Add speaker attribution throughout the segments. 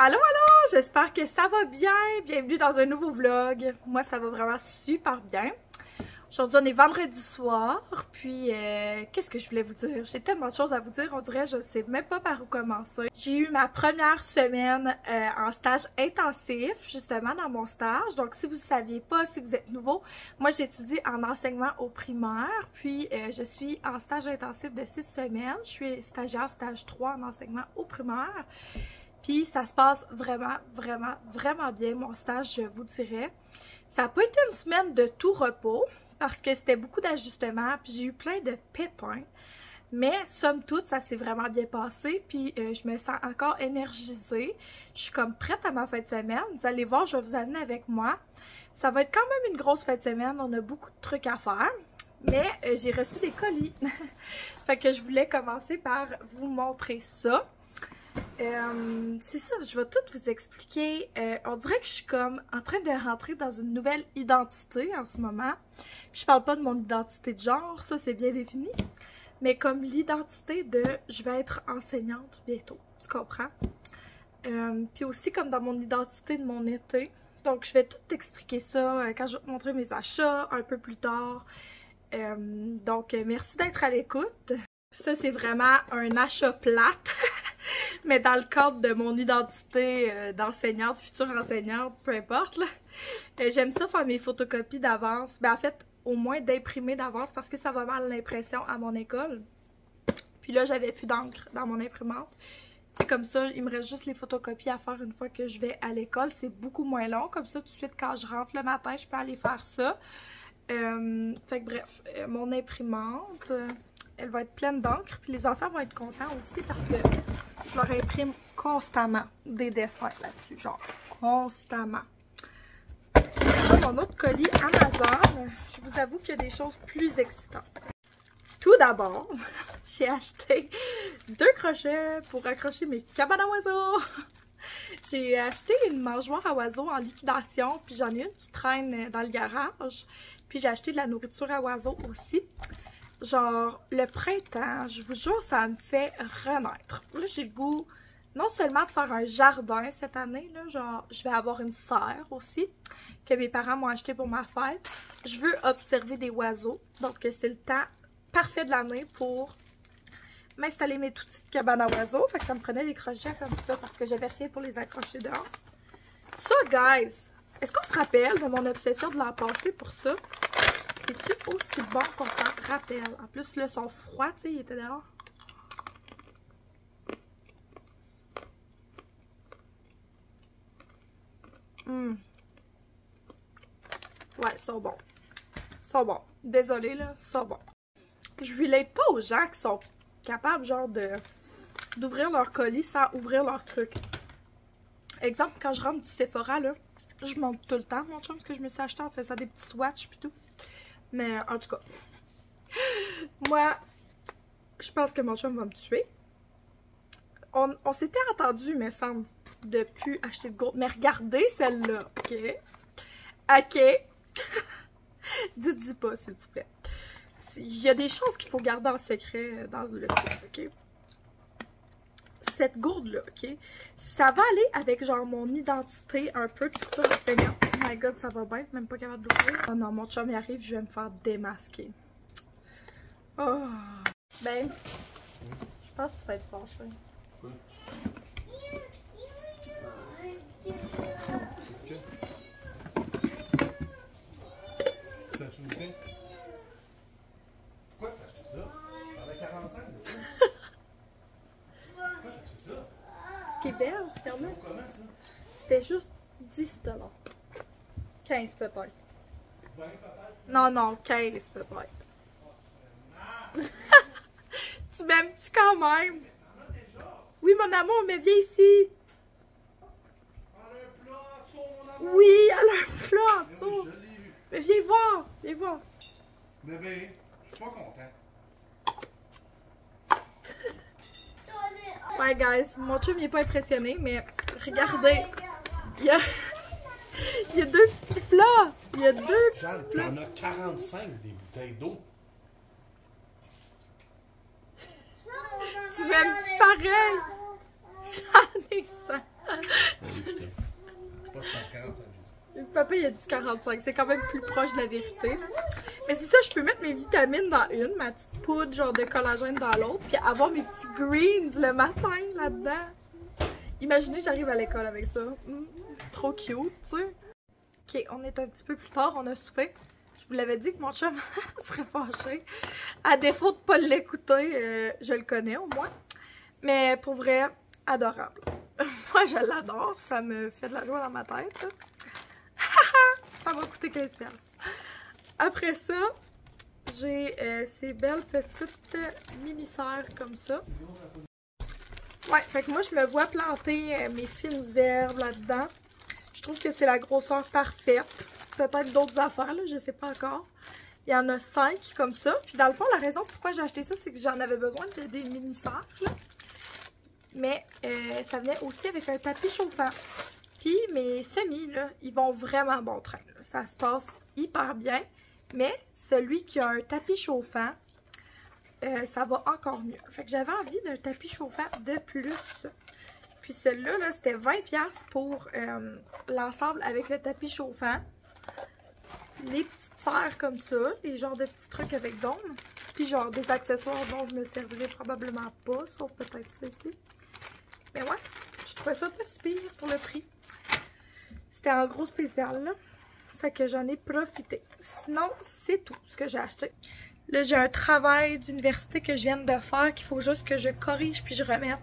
Speaker 1: Allô, j'espère que ça va bien. Bienvenue dans un nouveau vlog. Moi, ça va vraiment super bien. Aujourd'hui, on est vendredi soir. Puis, qu'est-ce que je voulais vous dire? J'ai tellement de choses à vous dire, on dirait je ne sais même pas par où commencer. J'ai eu ma première semaine en stage intensif, justement dans mon stage. Donc, si vous ne saviez pas, si vous êtes nouveau, moi, j'étudie en enseignement au primaire. Puis, je suis en stage intensif de 6 semaines. Je suis stagiaire stage 3 en enseignement au primaire. Puis ça se passe vraiment bien, mon stage, je vous dirais. Ça n'a pas été une semaine de tout repos, parce que c'était beaucoup d'ajustements, puis j'ai eu plein de pépins. Mais somme toute, ça s'est vraiment bien passé, puis je me sens encore énergisée. Je suis comme prête à ma fin de semaine. Vous allez voir, je vais vous amener avec moi. Ça va être quand même une grosse fin de semaine, on a beaucoup de trucs à faire. Mais j'ai reçu des colis. Fait que je voulais commencer par vous montrer ça. C'est ça, je vais tout vous expliquer. On dirait que je suis comme en train de rentrer dans une nouvelle identité en ce moment. Puis je parle pas de mon identité de genre, ça c'est bien défini. Mais comme l'identité de je vais être enseignante bientôt, tu comprends? Puis aussi comme dans mon identité de mon été. Donc je vais tout expliquer ça quand je vais te montrer mes achats un peu plus tard. Donc merci d'être à l'écoute. Ça c'est vraiment un achat plate. Mais dans le cadre de mon identité d'enseignante, future enseignante, peu importe, j'aime ça faire mes photocopies d'avance. Ben en fait, au moins d'imprimer d'avance parce que ça va mal l'impression à mon école. Puis là, j'avais plus d'encre dans mon imprimante. C'est comme ça, il me reste juste les photocopies à faire une fois que je vais à l'école. C'est beaucoup moins long. Comme ça, tout de suite, quand je rentre le matin, je peux aller faire ça. Fait que bref, mon imprimante... elle va être pleine d'encre, puis les enfants vont être contents aussi parce que je leur imprime constamment des dessins là-dessus, genre constamment. Mon autre colis Amazon, je vous avoue qu'il y a des choses plus excitantes. Tout d'abord, j'ai acheté 2 crochets pour accrocher mes cabanes à oiseaux. J'ai acheté une mangeoire à oiseaux en liquidation, puis j'en ai une qui traîne dans le garage. Puis j'ai acheté de la nourriture à oiseaux aussi. Genre, le printemps, je vous jure, ça me fait renaître. Là, j'ai le goût non seulement de faire un jardin cette année, là, genre, je vais avoir une serre aussi, que mes parents m'ont acheté pour ma fête. Je veux observer des oiseaux, donc c'est le temps parfait de l'année pour m'installer mes tout petites cabanes à oiseaux. Fait que ça me prenait des crochets comme ça parce que j'avais rien pour les accrocher dehors. Ça, guys, est-ce qu'on se rappelle de mon obsession de l'an passé pour ça? C'est-tu aussi bon qu'on s'en rappelle? En plus, là, ils sont froids, tu sais, ils étaient dehors. Ouais, ils sont bons. Ils sont bons. Désolée, là, ils sont bons. Je relate pas aux gens qui sont capables, genre, d'ouvrir leur colis sans ouvrir leur truc. Exemple, quand je rentre du Sephora, là, je monte tout le temps, mon chum, ce que je me suis acheté en faisant des petits swatchs pis tout. Mais en tout cas, moi, je pense que mon chum va me tuer. On s'était entendu, me semble, de plus acheter de gros. Mais regardez celle-là, ok? Ok. Dites-y pas, s'il vous plaît. Il y a des choses qu'il faut garder en secret dans le film, ok? Cette gourde-là, ok? Ça va aller avec, genre, mon identité un peu de future enseignante. Oh my god, ça va bien, même pas capable d'ouvrir. Oh non, mon chum y arrive, je vais me faire démasquer. Oh. Ben, je pense que tu vas être fâché.
Speaker 2: Quoi? Qu'est-ce que? T'as acheté une bouteille? Pourquoi t'as acheté ça? T'en as 45 de ça? Pourquoi t'as acheté ça?
Speaker 1: Ce qui est belle, regarde-le.
Speaker 2: Comment ça?
Speaker 1: C'était juste 10 $. 15 peut-être.
Speaker 2: 20 peut-être?
Speaker 1: Non, non, 15 peut-être. Tu m'aimes-tu quand même?
Speaker 2: T'en as déjà?
Speaker 1: Oui, mon amour, mais viens ici.
Speaker 2: On a un plat en dessous, mon amour!
Speaker 1: Oui, elle a un plat en
Speaker 2: Mais
Speaker 1: dessous.
Speaker 2: oui, je l'ai vu.
Speaker 1: Mais viens voir, viens voir.
Speaker 2: Bébé, je suis pas content.
Speaker 1: Ouais, guys, mon chum il est pas impressionné, mais regardez. Il y a, il y a 2 petits plats. Il y a 2
Speaker 2: Jeanne,
Speaker 1: petits plats.
Speaker 2: t'en as 45 des bouteilles d'eau.
Speaker 1: Tu m'aimes-tu pareil? J'en ai 100. papa il a dit 45, c'est quand même plus proche de la vérité. Mais c'est ça, je peux mettre mes vitamines dans une, ma petite poudre genre de collagène dans l'autre, puis avoir mes petits greens le matin là-dedans. Imaginez j'arrive à l'école avec ça. Trop cute, tu sais. Ok, on est un petit peu plus tard, on a soupé. Je vous l'avais dit que mon chum serait fâché. À défaut de pas l'écouter, je le connais au moins. Mais pour vrai, adorable. Moi je l'adore, ça me fait de la joie dans ma tête. Ça m'a coûté 15$. Après ça, j'ai ces belles petites mini-serres comme ça. Ouais, fait que moi je me vois planter mes fines herbes là-dedans. Je trouve que c'est la grosseur parfaite. Peut-être d'autres affaires, là, je sais pas encore. Il y en a 5 comme ça. Puis dans le fond, la raison pourquoi j'ai acheté ça, c'est que j'en avais besoin de des mini-serres. Mais ça venait aussi avec un tapis chauffant. Puis mes semis, là, ils vont vraiment bon train. Là. Ça se passe hyper bien. Mais celui qui a un tapis chauffant, ça va encore mieux. Fait que j'avais envie d'un tapis chauffant de plus. Puis celui-là, -là, c'était 20$ pour l'ensemble avec le tapis chauffant. Les petites sphères comme ça, les genres de petits trucs avec dôme. Puis genre des accessoires dont je me servirai probablement pas, sauf peut-être ça ici. Mais ouais, je trouvais ça pas si pire pour le prix. C'était en gros spécial, là. Fait que j'en ai profité. Sinon, c'est tout ce que j'ai acheté. Là, j'ai un travail d'université que je viens de faire qu'il faut juste que je corrige puis je remette.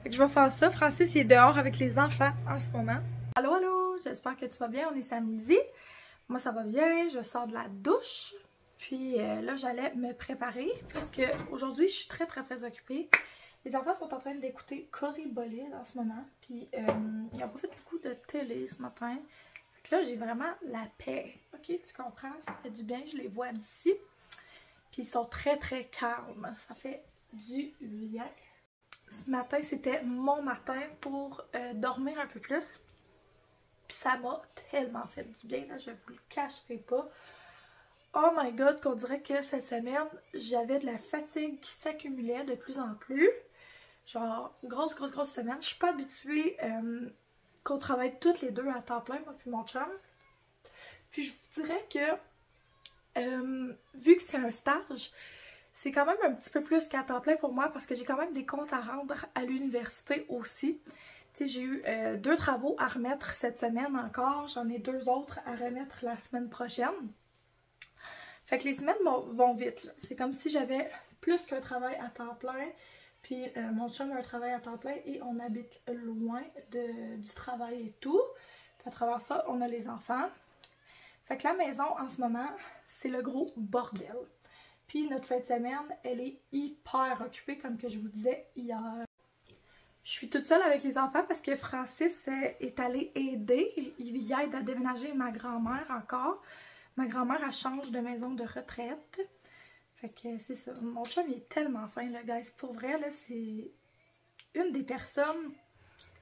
Speaker 1: Fait que je vais faire ça. Francis, il est dehors avec les enfants en ce moment. Allô, allô! J'espère que tu vas bien. On est samedi. Moi, ça va bien. Je sors de la douche. Puis là, j'allais me préparer parce que aujourd'hui, je suis très occupée. Les enfants sont en train d'écouter Cory Bolide en ce moment. Puis ils ont pas fait beaucoup de télé ce matin. Fait que là, j'ai vraiment la paix. Ok, tu comprends? Ça fait du bien. Je les vois d'ici. Puis ils sont très calmes. Ça fait du bien. Ce matin, c'était mon matin pour dormir un peu plus. Puis ça m'a tellement fait du bien, là, je vous le cacherai pas. Oh my god, qu'on dirait que cette semaine, j'avais de la fatigue qui s'accumulait de plus en plus. Genre, grosse semaine. Je suis pas habituée qu'on travaille toutes les deux à temps plein, moi puis mon chum. Puis je vous dirais que, vu que c'est un stage, c'est quand même un petit peu plus qu'à temps plein pour moi parce que j'ai quand même des comptes à rendre à l'université aussi. Tu sais, j'ai eu 2 travaux à remettre cette semaine encore. J'en ai 2 autres à remettre la semaine prochaine. Fait que les semaines vont vite. C'est comme si j'avais plus qu'un travail à temps plein. Puis mon chum a un travail à temps plein et on habite loin du travail et tout. Puis à travers ça, on a les enfants. Fait que la maison en ce moment, c'est le gros bordel. Puis notre fin de semaine, elle est hyper occupée comme que je vous disais hier. Je suis toute seule avec les enfants parce que Francis est allé aider. Il aide à déménager ma grand-mère encore. Ma grand-mère, elle change de maison de retraite. Fait que c'est ça. Mon chum, il est tellement fin, là, guys. Pour vrai, là, c'est une des personnes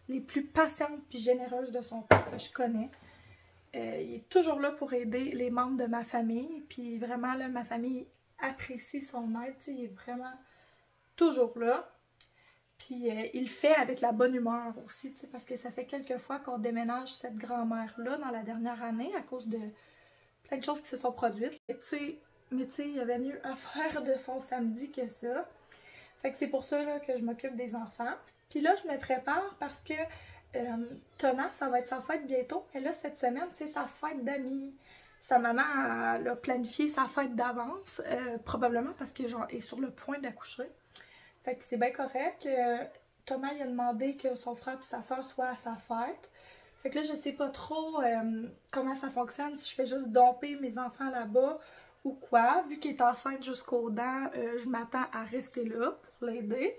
Speaker 1: les plus patientes et généreuses de son temps que je connais. Il est toujours là pour aider les membres de ma famille. Puis vraiment, là, ma famille apprécie son aide. Il est vraiment toujours là. Puis il le fait avec la bonne humeur aussi, parce que ça fait quelques fois qu'on déménage cette grand-mère-là dans la dernière année à cause de plein de choses qui se sont produites. Mais tu sais, il y avait mieux à faire de son samedi que ça. Fait que c'est pour ça là, que je m'occupe des enfants. Puis là, je me prépare parce que Thomas, ça va être sa fête bientôt. Et là, cette semaine, c'est sa fête d'amis. Sa maman a planifié sa fête d'avance, probablement parce que genre est sur le point d'accoucher. Fait que c'est bien correct. Thomas, il a demandé que son frère et sa soeur soient à sa fête. Fait que là, je sais pas trop comment ça fonctionne, si je fais juste domper mes enfants là-bas ou quoi. Vu qu'il est enceinte jusqu'aux dents, je m'attends à rester là pour l'aider.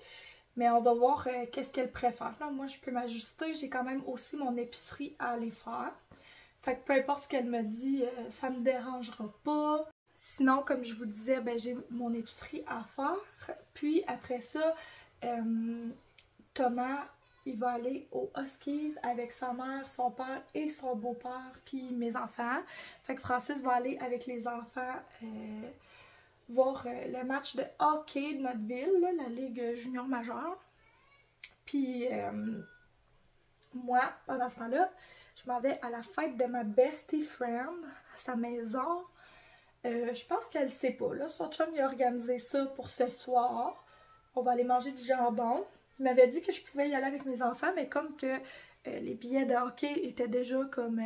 Speaker 1: Mais on va voir qu'est-ce qu'elle préfère. Là, moi, je peux m'ajuster. J'ai quand même aussi mon épicerie à aller faire. Fait que peu importe ce qu'elle me dit, ça me dérangera pas. Sinon, comme je vous disais, ben, j'ai mon épicerie à faire. Puis après ça, Thomas, il va aller au Huskies avec sa mère, son père et son beau-père, puis mes enfants. Fait que Francis va aller avec les enfants voir le match de hockey de notre ville, là, la Ligue junior majeure. Puis moi, pendant ce temps-là, je m'en vais à la fête de ma bestie friend, à sa maison. Je pense qu'elle sait pas, là. Son chum, il a organisé ça pour ce soir. On va aller manger du jambon. Il m'avait dit que je pouvais y aller avec mes enfants, mais comme que les billets de hockey étaient déjà comme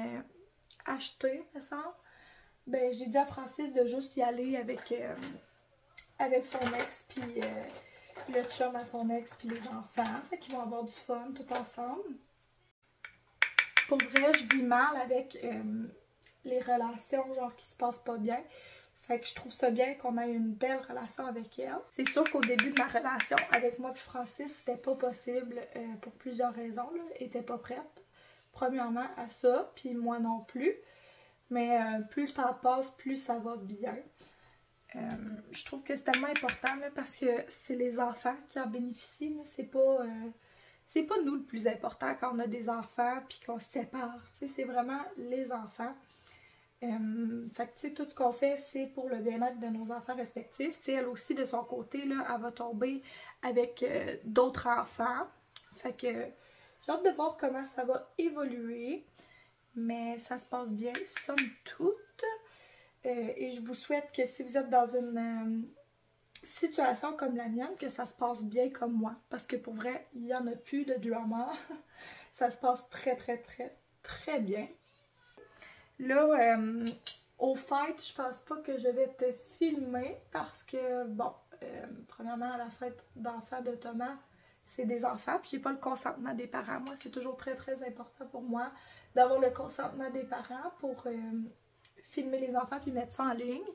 Speaker 1: achetés, me semble, ben j'ai dit à Francis de juste y aller avec, avec son ex, puis le chum à son ex, puis les enfants. Fait qu'ils vont avoir du fun tout ensemble. Pour vrai, je vis mal avec les relations genre qui se passent pas bien. Fait que je trouve ça bien qu'on ait une belle relation avec elle. C'est sûr qu'au début de ma relation avec moi et Francis, c'était pas possible pour plusieurs raisons. Là. Elle était pas prête. Premièrement à ça, puis moi non plus. Mais plus le temps passe, plus ça va bien. Je trouve que c'est tellement important là, parce que c'est les enfants qui en bénéficient. C'est pas nous le plus important quand on a des enfants puis qu'on se sépare. C'est vraiment les enfants. Fait que tu sais, tout ce qu'on fait, c'est pour le bien-être de nos enfants respectifs. Tu sais, elle aussi, de son côté, là, elle va tomber avec d'autres enfants. Fait que j'ai hâte de voir comment ça va évoluer. Mais ça se passe bien, somme toute. Et je vous souhaite que si vous êtes dans une situation comme la mienne, que ça se passe bien comme moi. Parce que pour vrai, il n'y en a plus de drama. Ça se passe très, très, très, très bien. Là, au fait, je pense pas que je vais te filmer parce que, bon, premièrement, à la fête d'enfants de Thomas, c'est des enfants, puis j'ai pas le consentement des parents. Moi, c'est toujours très, très important pour moi d'avoir le consentement des parents pour filmer les enfants puis mettre ça en ligne.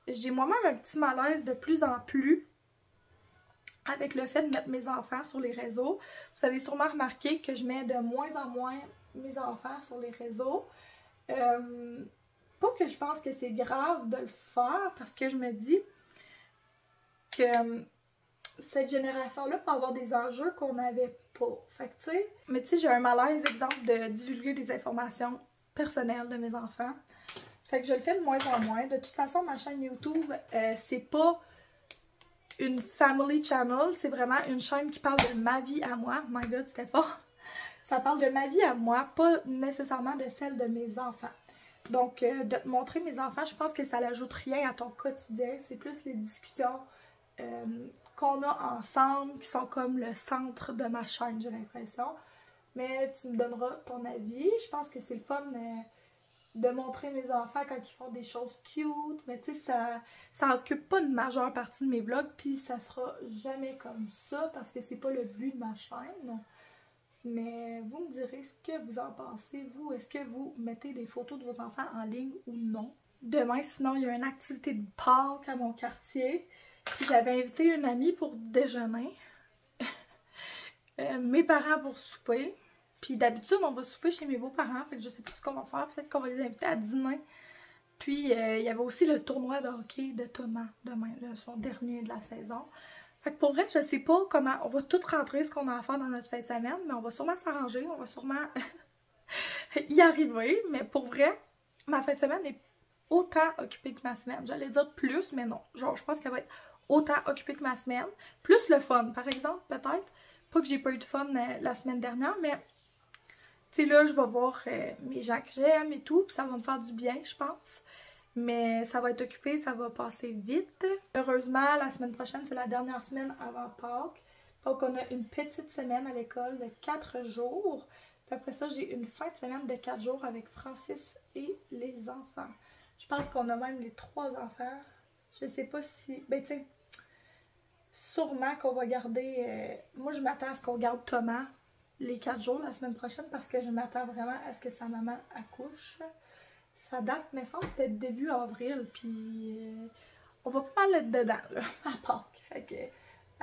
Speaker 1: J'ai moi-même un petit malaise de plus en plus avec le fait de mettre mes enfants sur les réseaux. Vous avez sûrement remarqué que je mets de moins en moins mes enfants sur les réseaux. Pas que je pense que c'est grave de le faire parce que je me dis que cette génération-là peut avoir des enjeux qu'on n'avait pas. Fait que tu sais, mais tu sais, j'ai un malaise, exemple, de divulguer des informations personnelles de mes enfants. Fait que je le fais de moins en moins. De toute façon, ma chaîne YouTube, c'est pas une family channel, c'est vraiment une chaîne qui parle de ma vie à moi. My God, c'était fort! Ça parle de ma vie à moi, pas nécessairement de celle de mes enfants. Donc, de te montrer mes enfants, je pense que ça n'ajoute rien à ton quotidien. C'est plus les discussions qu'on a ensemble qui sont comme le centre de ma chaîne, j'ai l'impression. Mais tu me donneras ton avis. Je pense que c'est le fun de montrer mes enfants quand ils font des choses cute. Mais tu sais, ça occupe pas une majeure partie de mes vlogs. Puis ça sera jamais comme ça parce que c'est pas le but de ma chaîne. Mais vous me direz ce que vous en pensez, vous. Est-ce que vous mettez des photos de vos enfants en ligne ou non? Demain, sinon, il y a une activité de Pâques à mon quartier. J'avais invité une amie pour déjeuner. Mes parents pour souper. Puis d'habitude, on va souper chez mes beaux-parents. Fait que je sais pas ce qu'on va faire. Peut-être qu'on va les inviter à dîner. Puis il y avait aussi le tournoi de hockey de Thomas demain, là, son dernier de la saison. Fait que pour vrai, je sais pas comment, on va tout rentrer ce qu'on a à faire dans notre fin de semaine, mais on va sûrement s'arranger, on va sûrement y arriver. Mais pour vrai, ma fin de semaine est autant occupée que ma semaine. J'allais dire plus, mais non. Genre, je pense qu'elle va être autant occupée que ma semaine. Plus le fun, par exemple, peut-être. Pas que j'ai pas eu de fun la semaine dernière, mais tu sais, là, je vais voir mes gens que j'aime et tout, puis ça va me faire du bien, je pense. Mais ça va être occupé, ça va passer vite. Heureusement, la semaine prochaine, c'est la dernière semaine avant Pâques. Donc, on a une petite semaine à l'école de 4 jours. Puis après ça, j'ai une fin de semaine de 4 jours avec Francis et les enfants. Je pense qu'on a même les 3 enfants. Je sais pas si... Ben, tu sais, sûrement qu'on va garder... Moi, je m'attends à ce qu'on garde Thomas les 4 jours la semaine prochaine parce que je m'attends vraiment à ce que sa maman accouche. Ça date, mais ça, c'était début avril, puis on va pas mal être dedans, là, à Pâques. Fait que,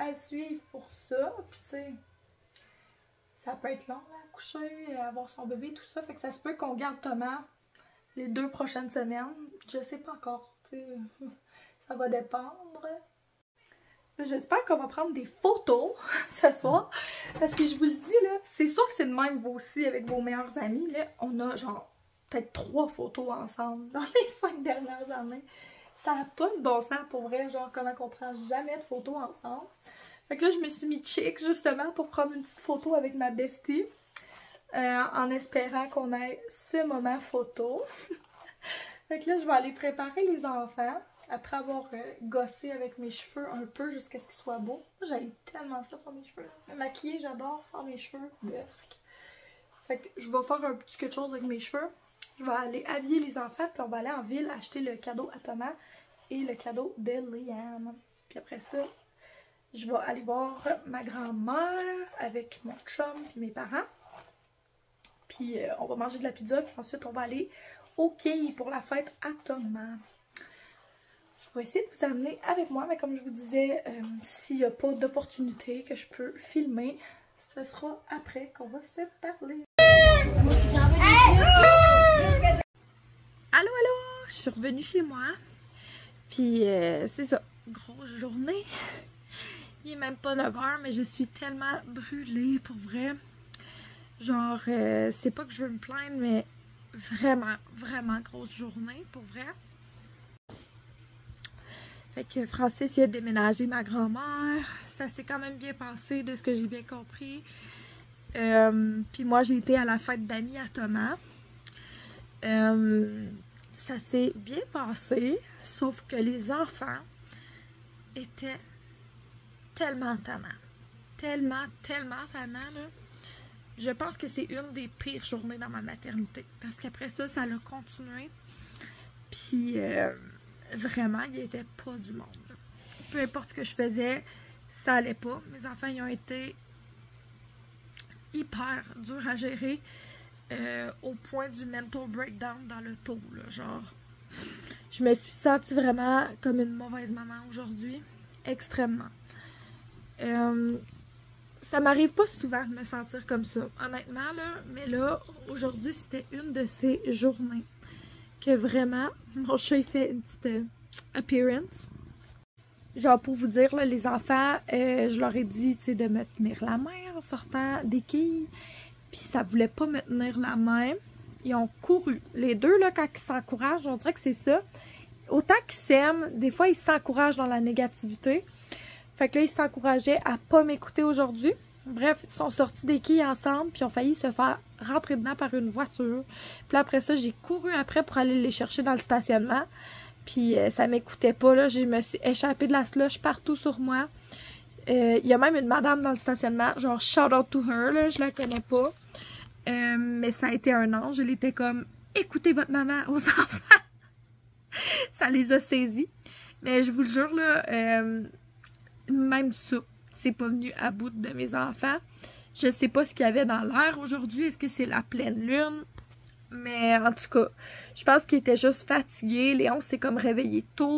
Speaker 1: à suivre pour ça, puis tu sais, ça peut être long, là, à coucher, avoir son bébé, tout ça. Fait que ça se peut qu'on garde Thomas les 2 prochaines semaines. Je sais pas encore, tu sais, ça va dépendre. J'espère qu'on va prendre des photos ce soir, parce que je vous le dis, là, c'est sûr que c'est de même, vous aussi, avec vos meilleurs amis, là, on a genre peut-être 3 photos ensemble dans les 5 dernières années. Ça n'a pas de bon sens pour vrai, genre comment on prend jamais de photos ensemble. Fait que là, je me suis mis chic justement pour prendre une petite photo avec ma bestie. en espérant qu'on ait ce moment photo. Fait que là, je vais aller préparer les enfants après avoir gossé avec mes cheveux un peu jusqu'à ce qu'ils soient beaux. J'aime tellement ça faire mes cheveux. Me maquiller, j'adore faire mes cheveux. Berk. Fait que je vais faire un petit quelque chose avec mes cheveux. Je vais aller habiller les enfants, puis on va aller en ville acheter le cadeau à Thomas et le cadeau de Liane. Puis après ça, je vais aller voir ma grand-mère avec mon chum et mes parents. Puis on va manger de la pizza, puis ensuite on va aller au quai pour la fête à Thomas. Je vais essayer de vous amener avec moi, mais comme je vous disais, s'il n'y a pas d'opportunité que je peux filmer, ce sera après qu'on va se parler. Allô, allô! Je suis revenue chez moi. Puis c'est ça, grosse journée. Il est même pas 9 h, mais je suis tellement brûlée pour vrai. Genre, c'est pas que je veux me plaindre, mais vraiment, vraiment grosse journée pour vrai. Fait que Francis, il a déménagé ma grand-mère. Ça s'est quand même bien passé de ce que j'ai bien compris. Puis moi, j'ai été à la fête d'amis à Thomas. Ça s'est bien passé, sauf que les enfants étaient tellement tannants. Tellement tannants, là. Je pense que c'est une des pires journées dans ma maternité. Parce qu'après ça, ça a continué. Puis, vraiment, il n'y était pas du monde. Peu importe ce que je faisais, ça allait pas. Mes enfants, ils ont été hyper durs à gérer. Au point du mental breakdown dans le taux, là, genre. Je me suis sentie vraiment comme une mauvaise maman aujourd'hui. Extrêmement. Ça m'arrive pas souvent de me sentir comme ça, honnêtement, là. Mais là, aujourd'hui, c'était une de ces journées que vraiment, mon chat, il fait une petite appearance. Genre, pour vous dire, là, les enfants, je leur ai dit, tu sais, de me tenir la main en sortant des quilles. Puis ça voulait pas me tenir la main. Ils ont couru. Les deux, là, quand ils s'encouragent, on dirait que c'est ça. Autant qu'ils s'aiment, des fois, ils s'encouragent dans la négativité. Fait que là, ils s'encourageaient à pas m'écouter aujourd'hui. Bref, ils sont sortis des quilles ensemble, puis ils ont failli se faire rentrer dedans par une voiture. Puis après ça, j'ai couru après pour aller les chercher dans le stationnement. Puis ça m'écoutait pas, là. Je me suis échappée de la slush partout sur moi. Il y a même une madame dans le stationnement, genre shout out to her, là, je la connais pas. Mais ça a été un ange. Elle était comme, écoutez votre maman aux enfants. Ça les a saisis. Mais je vous le jure, là, même ça, c'est pas venu à bout de mes enfants. Je sais pas ce qu'il y avait dans l'air aujourd'hui. Est-ce que c'est la pleine lune? Mais en tout cas, je pense qu'ils étaient juste fatigués. Léon s'est comme réveillé tôt.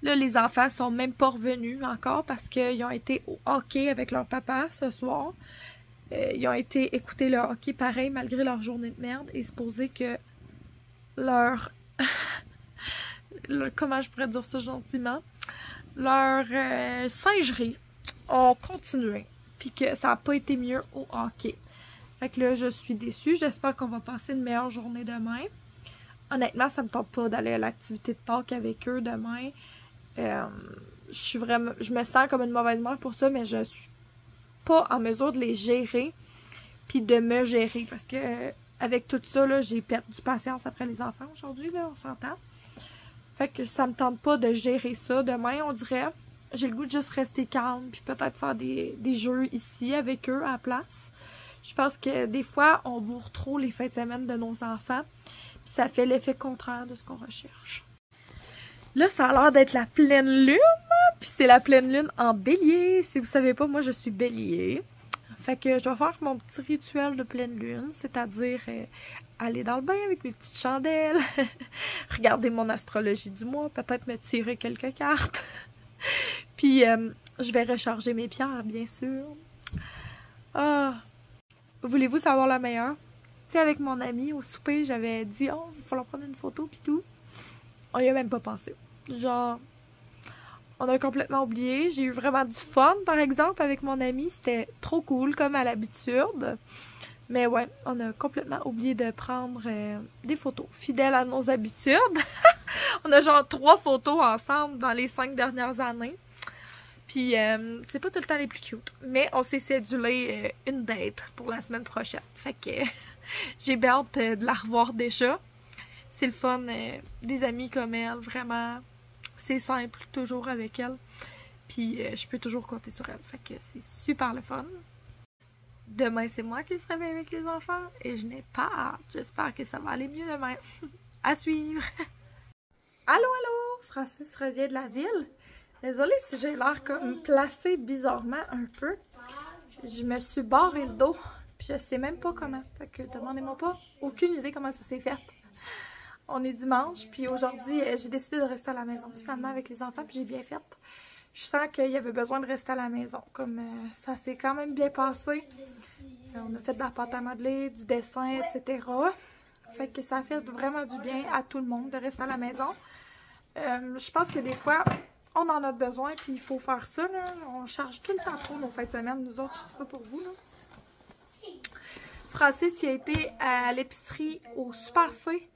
Speaker 1: Là, les enfants sont même pas revenus encore parce qu'ils ont été au hockey avec leur papa ce soir. Ils ont été écouter le hockey pareil malgré leur journée de merde et supposé que leur... comment je pourrais dire ça gentiment? Leur singerie ont continué puis que ça n'a pas été mieux au hockey. Fait que là, je suis déçue. J'espère qu'on va passer une meilleure journée demain. Honnêtement, ça me tente pas d'aller à l'activité de Pâques avec eux demain. Je me sens comme une mauvaise mère pour ça, mais je suis pas en mesure de les gérer puis de me gérer parce que avec tout ça, là, j'ai perdu patience après les enfants aujourd'hui, là, on s'entend. Fait que ça me tente pas de gérer ça demain, on dirait. J'ai le goût de juste rester calme puis peut-être faire des jeux ici avec eux à la place. Je pense que des fois, on bourre trop les fins de semaine de nos enfants puis ça fait l'effet contraire de ce qu'on recherche. Là, ça a l'air d'être la pleine lune, puis c'est la pleine lune en bélier. Si vous savez pas, moi, je suis bélier. Fait que je vais faire mon petit rituel de pleine lune, c'est-à-dire aller dans le bain avec mes petites chandelles, regarder mon astrologie du mois, peut-être me tirer quelques cartes. Puis, je vais recharger mes pierres, bien sûr. Ah! Voulez-vous savoir la meilleure? Tu sais, avec mon ami, au souper, j'avais dit « Oh, il faut leur prendre une photo, puis tout. » On y a même pas pensé. Genre, on a complètement oublié. J'ai eu vraiment du fun, par exemple, avec mon ami. C'était trop cool, comme à l'habitude. Mais ouais, on a complètement oublié de prendre des photos fidèles à nos habitudes. On a genre 3 photos ensemble dans les 5 dernières années. Puis, c'est pas tout le temps les plus cute. Mais on s'est cédulé une date pour la semaine prochaine. Fait que J'ai bien hâte de la revoir déjà. C'est le fun, des amis comme elle, vraiment. C'est simple, toujours avec elle. Puis je peux toujours compter sur elle. Fait que c'est super le fun. Demain, c'est moi qui serai bien avec les enfants. Et je n'ai pas hâte. J'espère que ça va aller mieux demain. À suivre! Allô, allô! Francis revient de la ville. Désolée si j'ai l'air comme placée bizarrement un peu. Je me suis barré le dos. Puis je sais même pas comment. Fait que demandez-moi pas. Aucune idée comment ça s'est fait. On est dimanche. Puis aujourd'hui, j'ai décidé de rester à la maison finalement avec les enfants. Puis j'ai bien fait. Je sens qu'il y avait besoin de rester à la maison. Comme ça s'est quand même bien passé. On a fait de la pâte à modeler, du dessin, etc. Fait que ça a fait vraiment du bien à tout le monde de rester à la maison. Je pense que des fois, on en a besoin, puis il faut faire ça. Là. On charge tout le temps trop nos fins de semaine, nous autres, je sais pas pour vous. Là. Francis, il a été à l'épicerie au Super C.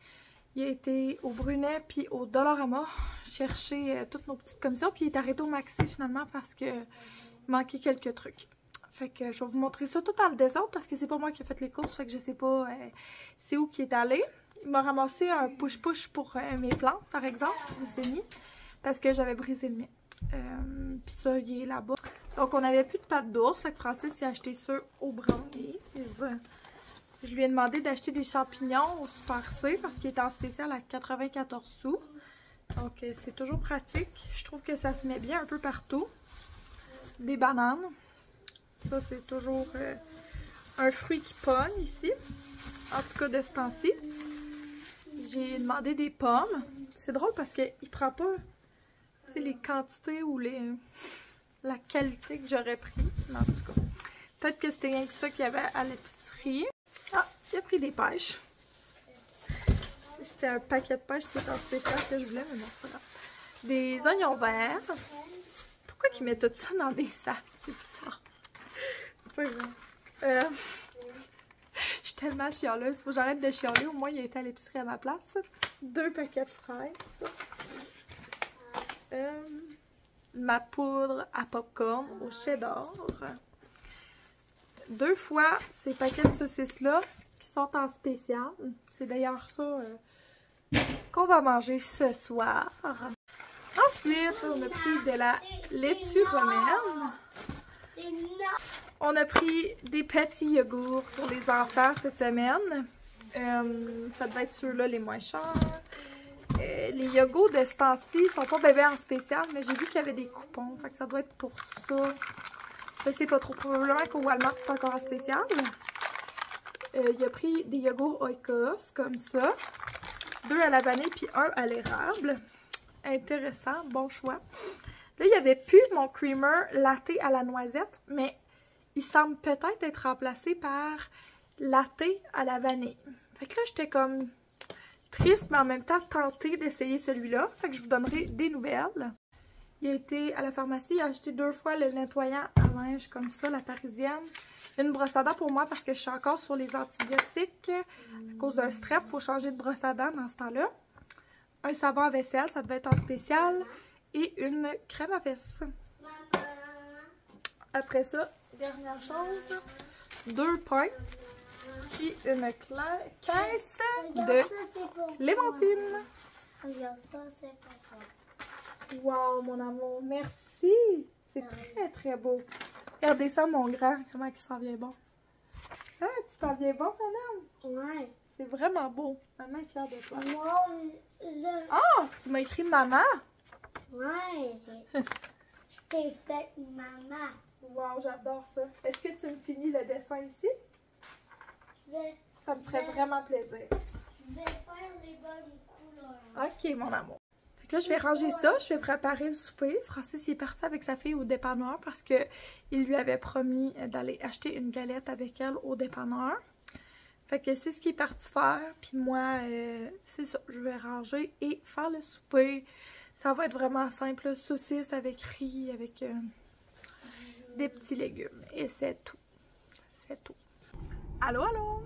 Speaker 1: Il a été au Brunet, puis au Dollarama, chercher toutes nos petites commissions. Puis il est arrêté au Maxi finalement parce que il manquait quelques trucs. Fait que je vais vous montrer ça tout dans le désordre parce que c'est pas moi qui ai fait les courses, fait que je sais pas c'est où qui est allé. Il m'a ramassé un push-push pour mes plantes, par exemple, il s'est mis, parce que j'avais brisé le mien. Puis ça, il est là-bas. Donc on avait plus de pâte d'ours, fait que Francis il a acheté ça au brownie. Je lui ai demandé d'acheter des champignons au Super C parce qu'il était en spécial à 94 sous. Donc c'est toujours pratique. Je trouve que ça se met bien un peu partout. Des bananes. Ça, c'est toujours un fruit qui pogne ici. En tout cas, de ce temps-ci. J'ai demandé des pommes. C'est drôle parce qu'il ne prend pas les quantités ou la qualité que j'aurais pris. Mais en tout cas, peut-être que c'était rien que ça qu'il y avait à l'épicerie. Ah, il a pris des pêches. C'était un paquet de pêches qui était en spécial que je voulais, mais bon, voilà. Des oignons verts. Pourquoi ils mettent tout ça dans des sacs? C'est bizarre. Pas grave. Je suis tellement chialeuse. Faut que j'arrête de chialer. Au moins, il a été à l'épicerie à ma place. 2 paquets de fraises. Ma poudre à popcorn au cheddar. 2 fois ces paquets de saucisses-là qui sont en spécial. C'est d'ailleurs ça qu'on va manger ce soir. Ensuite, on a pris de la laitue romaine. On a pris des petits yogourts pour les enfants cette semaine. Ça devait être ceux-là les moins chers. Les yogourts de ce temps-ci sont pas bébés en spécial, mais j'ai vu qu'il y avait des coupons. Fait que ça doit être pour ça. Je sais pas trop. Probablement qu'au Walmart, c'est encore en spécial. Il a pris des yogourts Oikos, comme ça. 2 à la vanille puis 1 à l'érable. Intéressant, bon choix. Là, il n'y avait plus mon creamer latte à la noisette, mais il semble peut-être être remplacé par latte à la vanille. Fait que là, j'étais comme triste, mais en même temps tentée d'essayer celui-là. Fait que je vous donnerai des nouvelles. Il a été à la pharmacie, il a acheté 2 fois le nettoyant à linge comme ça, la parisienne. Une brosse à dents pour moi parce que je suis encore sur les antibiotiques. À cause d'un strep, il faut changer de brosse à dents dans ce temps-là. Un savon à vaisselle, ça devait être en spécial. Et une crème à fesses. Après ça, dernière chose, 2 pains. Puis une caisse de clémentine. Wow, mon amour, merci. C'est très très beau. Regardez ça, mon grand, comment il s'en vient bon. Hein, tu t'en viens bon, mon âme?
Speaker 3: Ouais.
Speaker 1: C'est vraiment beau. Maman est fière de toi.
Speaker 3: Moi,
Speaker 1: Ah, tu m'as écrit maman?
Speaker 3: Ouais, je t'ai fait maman.
Speaker 1: Wow, j'adore ça. Est-ce que tu me finis le dessin ici? Ça me ferait vraiment plaisir.
Speaker 3: Je vais faire les bonnes couleurs.
Speaker 1: Ok, mon amour. Fait que là, je vais ranger ça. Je vais préparer le souper. Francis il est parti avec sa fille au dépanneur parce que il lui avait promis d'aller acheter une galette avec elle au dépanneur. Fait que c'est ce qu'il est parti faire. Puis moi, c'est ça. Je vais ranger et faire le souper. Ça va être vraiment simple. Saucisse avec riz, avec des petits légumes. Et c'est tout. C'est tout. Allô, allô!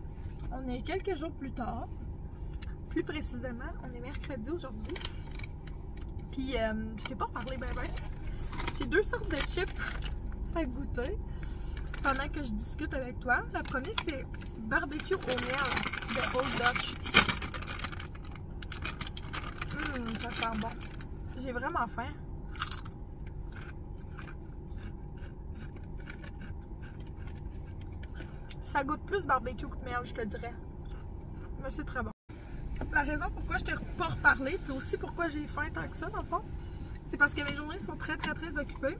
Speaker 1: On est quelques jours plus tard. Plus précisément, on est mercredi aujourd'hui. Puis, je t'ai pas parlé ben. J'ai 2 sortes de chips à goûter. pendant que je discute avec toi. Le premier, c'est barbecue au miel de Old Dutch. Ça sent bon. J'ai vraiment faim. Ça goûte plus barbecue que miel, je te dirais. Mais c'est très bon. La raison pourquoi je t'ai pas reparlé, puis aussi pourquoi j'ai faim tant que ça, dans le fond, c'est parce que mes journées sont très occupées.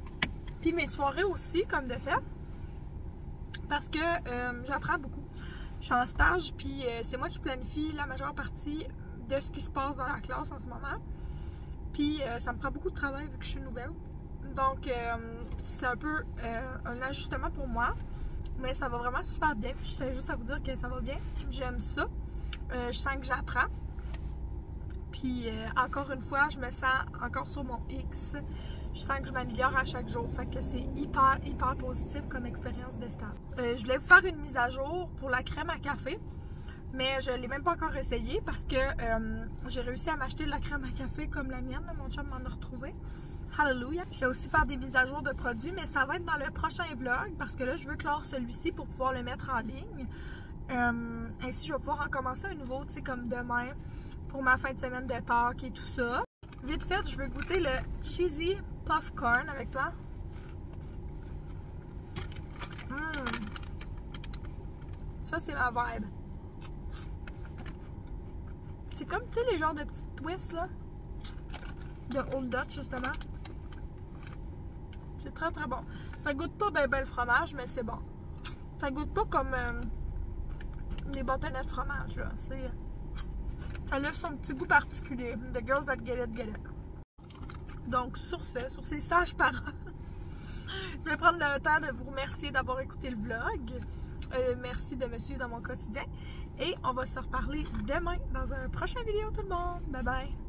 Speaker 1: Puis mes soirées aussi, comme de fait. Parce que j'apprends beaucoup. Je suis en stage, puis c'est moi qui planifie la majeure partie de ce qui se passe dans la classe en ce moment. Puis ça me prend beaucoup de travail vu que je suis nouvelle. Donc c'est un peu un ajustement pour moi. Mais ça va vraiment super bien. Je tiens juste à vous dire que ça va bien. J'aime ça. Je sens que j'apprends. Puis encore une fois, je me sens encore sur mon X. Je sens que je m'améliore à chaque jour. Fait que c'est hyper positif comme expérience de stage. Je voulais vous faire une mise à jour pour la crème à café. Mais je ne l'ai même pas encore essayé parce que j'ai réussi à m'acheter de la crème à café comme la mienne. Mon chum m'en a retrouvé. Hallelujah! Je vais aussi faire des mises à jour de produits, mais ça va être dans le prochain vlog parce que là, je veux clore celui-ci pour pouvoir le mettre en ligne. Ainsi, je vais pouvoir en commencer un nouveau, tu sais, comme demain, pour ma fin de semaine de Pâques et tout ça. Vite fait, je veux goûter le Cheesy Puff Corn avec toi. Ça, c'est ma vibe. C'est comme, tu sais, les genres de petits twists, là, de Old Dutch, justement. C'est très bon. Ça goûte pas ben le fromage, mais c'est bon. Ça goûte pas comme les bâtonnets de fromage, là. Ça a son petit goût particulier. The girls that get it, get it. Donc, sur ces sages paroles, je vais prendre le temps de vous remercier d'avoir écouté le vlog. Merci de me suivre dans mon quotidien. Et on va se reparler demain dans un prochain vidéo, tout le monde. Bye bye!